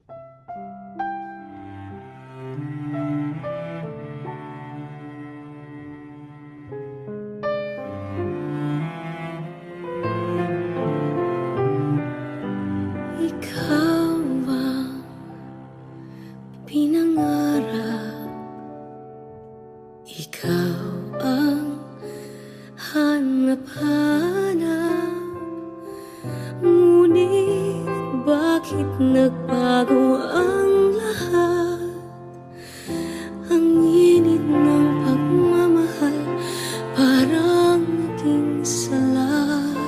Ikaw ang pinangarap, ikaw ang hanap-hanap. Ngunit bakit nagbago ang lahat? Ang init ng pagmamahal parang naging salat.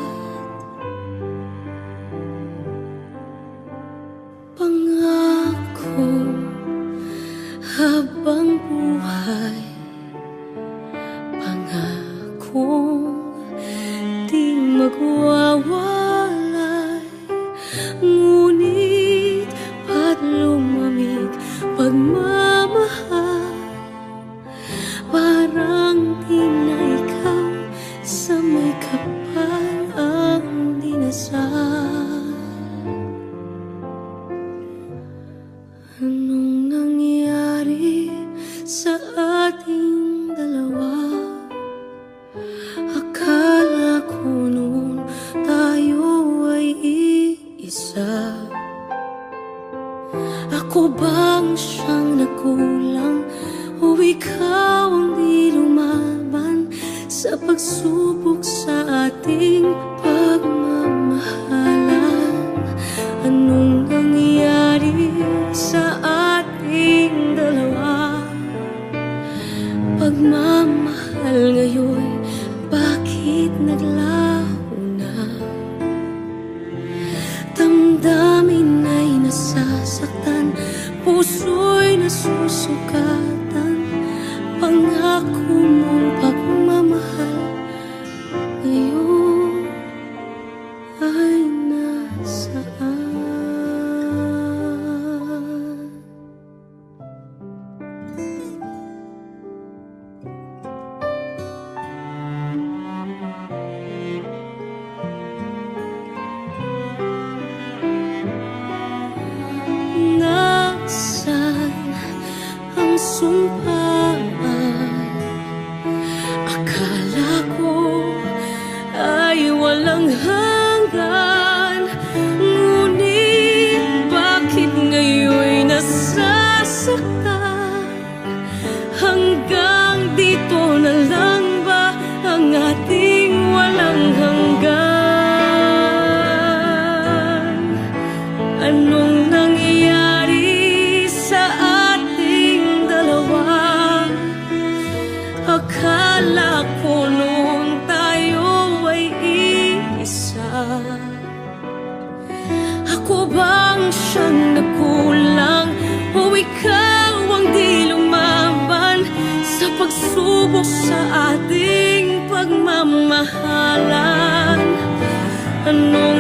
Pangako habang buhay, pangakong di magwawalay. Ngunit ba't lumamig pagmamahal? Parang di na ikaw sa may kapal ang dinasal. Anong nangyari sa ating dalawa? Akala ko noon tayo ay iisa. Ako bang siyang nagkulang o ikaw ang di lumaban sa pagsubok sa ating pagmamahalan? Anong nangyari sa ating dalawa? Pagmamahal ngayon, bakit naglaho na? Damdamin ay nasasaktan, puso'y nasusukatan. Pangako mong pagmamahal ngayon ay nasaan? Nasaan ang sumpaan? Akala ko ay walang hanggan. Ngunit bakit ngayon'y nasasaktan? Hanggang dito na lang ba ang ating walang hanggan? Anong nangyayari sa ating dalawa? Akala ko noon tayo ay iisa. Ako bang siyang nagkulang o ikaw ang di lumaban sa pagsubok sa ating pagmamahalan? Anong